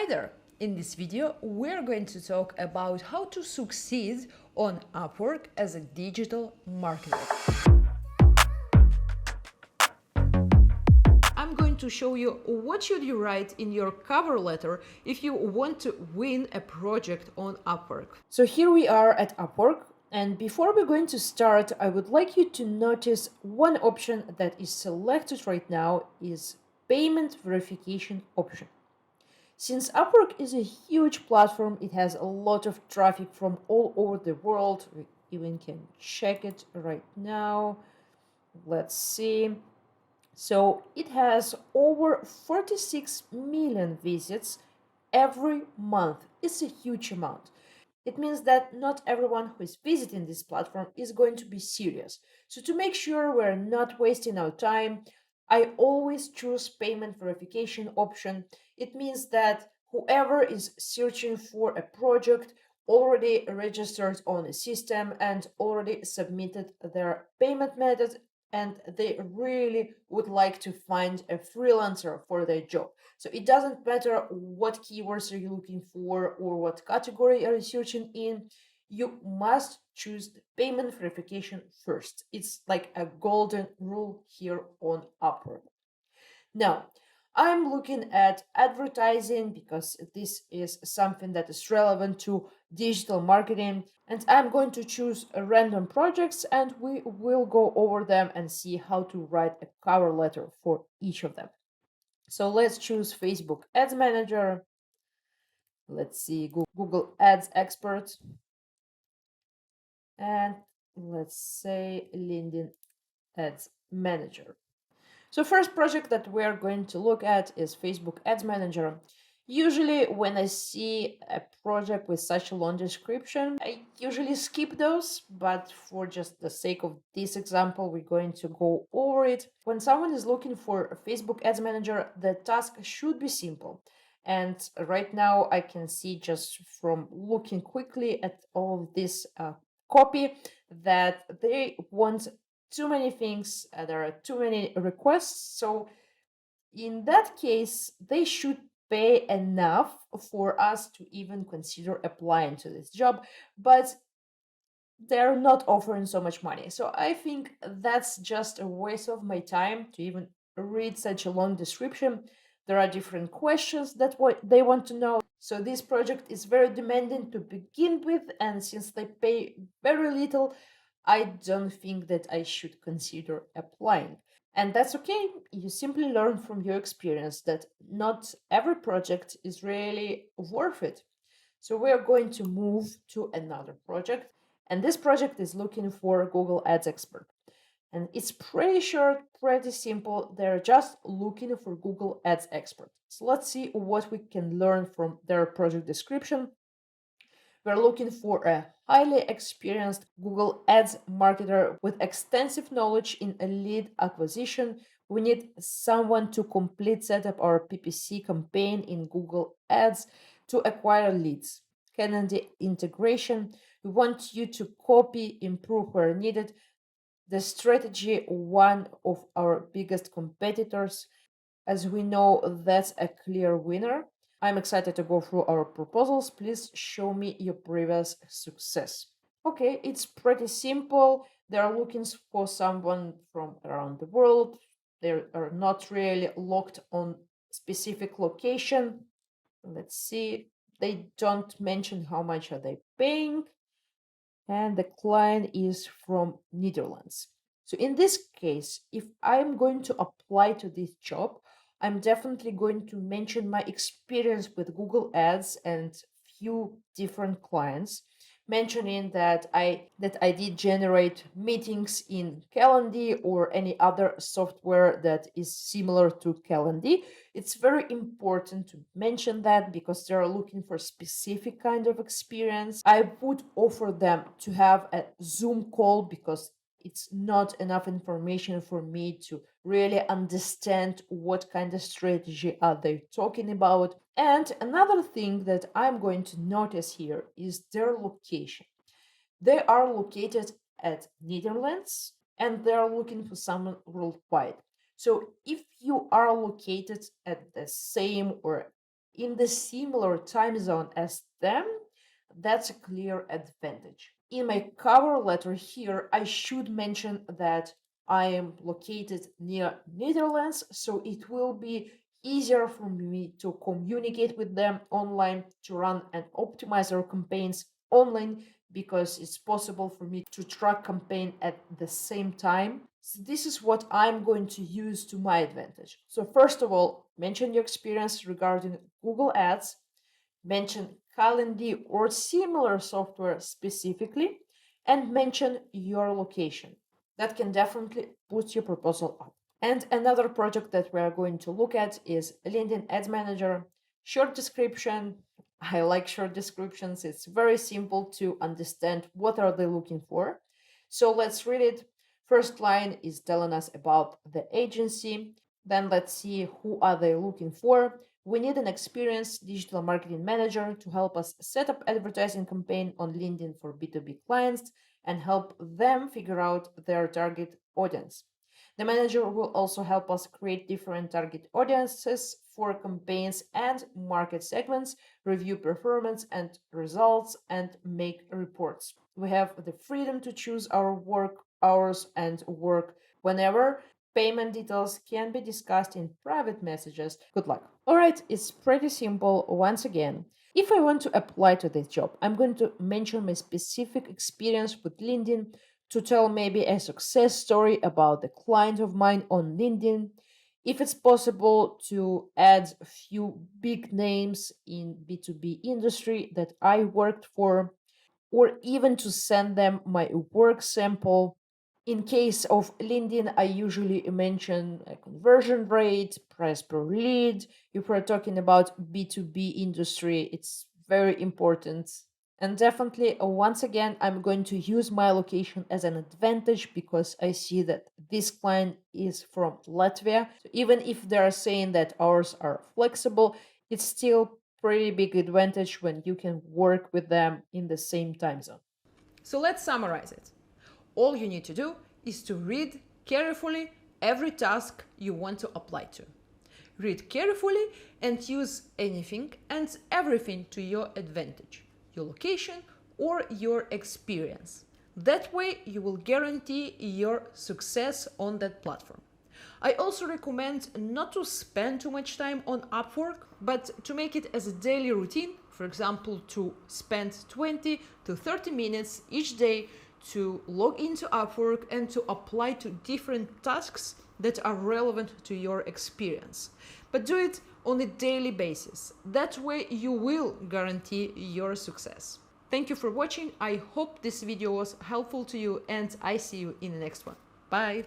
Hi there! In this video, we're going to talk about how to succeed on Upwork as a digital marketer. I'm going to show you what should you write in your cover letter if you want to win a project on Upwork. So here we are at Upwork, and before we're going to start, I would like you to notice one option that is selected right now is payment verification option. Since Upwork is a huge platform, it has a lot of traffic from all over the world. We even can check it right now. Let's see. So it has over 46 million visits every month. It's a huge amount. It means that not everyone who is visiting this platform is going to be serious. So to make sure we're not wasting our time, I always choose payment verification option. It means that whoever is searching for a project already registered on a system and already submitted their payment method, and they really would like to find a freelancer for their job. So it doesn't matter what keywords are you looking for or what category are you searching in, you must choose the payment verification first. It's like a golden rule here on Upwork. Now, I'm looking at advertising because this is something that is relevant to digital marketing, and I'm going to choose random projects and we will go over them and see how to write a cover letter for each of them. So let's choose Facebook Ads Manager. Let's see Google Ads Expert. And let's say LinkedIn Ads Manager. So first project that we're going to look at is Facebook Ads Manager. Usually when I see a project with such a long description, I usually skip those, but for just the sake of this example, we're going to go over it. When someone is looking for a Facebook Ads Manager, the task should be simple. And right now I can see just from looking quickly at all of this copy that they want too many things, there are too many requests. So in that case, they should pay enough for us to even consider applying to this job, but they're not offering so much money. So I think that's just a waste of my time to even read such a long description. There are different questions that what they want to know. So this project is very demanding to begin with, and since they pay very little, I don't think that I should consider applying. And that's okay. You simply learn from your experience that not every project is really worth it. So we're going to move to another project. And this project is looking for Google Ads Expert. And it's pretty short, pretty simple. They're just looking for Google Ads Expert. So let's see what we can learn from their project description. We're looking for a highly experienced Google Ads marketer with extensive knowledge in a lead acquisition. We need someone to complete setup our PPC campaign in Google Ads to acquire leads. Calendar integration. We want you to copy, improve where needed. The strategy, one of our biggest competitors. As we know, that's a clear winner. I'm excited to go through our proposals. Please show me your previous success. Okay, it's pretty simple. They are looking for someone from around the world. They are not really locked on specific location. Let's see. They don't mention how much are they paying. And the client is from Netherlands. So in this case, if I'm going to apply to this job, I'm definitely going to mention my experience with Google Ads and few different clients, mentioning that I did generate meetings in Calendly or any other software that is similar to Calendly. It's very important to mention that because they're looking for specific kind of experience. I would offer them to have a Zoom call because it's not enough information for me to really understand what kind of strategy are they talking about. And another thing that I'm going to notice here is their location. They are located at Netherlands and they are looking for someone worldwide. So if you are located at the same or in the similar time zone as them, that's a clear advantage. In my cover letter here, I should mention that I am located near Netherlands, so it will be easier for me to communicate with them online, to run and optimize our campaigns online, because it's possible for me to track campaign at the same time. So this is what I'm going to use to my advantage. So first of all, mention your experience regarding Google Ads, mention Calendly or similar software specifically, and mention your location. That can definitely boost your proposal up. And another project that we are going to look at is LinkedIn Ads Manager. Short description. I like short descriptions. It's very simple to understand what are they looking for. So let's read it. First line is telling us about the agency. Then let's see who are they looking for. We need an experienced digital marketing manager to help us set up advertising campaign on LinkedIn for B2B clients and help them figure out their target audience. The manager will also help us create different target audiences for campaigns and market segments, review performance and results, and make reports. We have the freedom to choose our work hours and work whenever. Payment details can be discussed in private messages. Good luck. All right, it's pretty simple once again. If I want to apply to this job, I'm going to mention my specific experience with LinkedIn, to tell maybe a success story about the client of mine on LinkedIn. If it's possible to add a few big names in B2B industry that I worked for, or even to send them my work sample. In case of LinkedIn, I usually mention a conversion rate, price per lead. If we're talking about B2B industry, it's very important. And definitely, once again, I'm going to use my location as an advantage because I see that this client is from Latvia. So even if they're saying that ours are flexible, it's still pretty big advantage when you can work with them in the same time zone. So let's summarize it. All you need to do is to read carefully every task you want to apply to. Read carefully and use anything and everything to your advantage, your location or your experience. That way you will guarantee your success on that platform. I also recommend not to spend too much time on Upwork, but to make it as a daily routine. For example, to spend 20 to 30 minutes each day to log into Upwork and to apply to different tasks that are relevant to your experience. But do it on a daily basis. That way you will guarantee your success. Thank you for watching. I hope this video was helpful to you and I see you in the next one. Bye!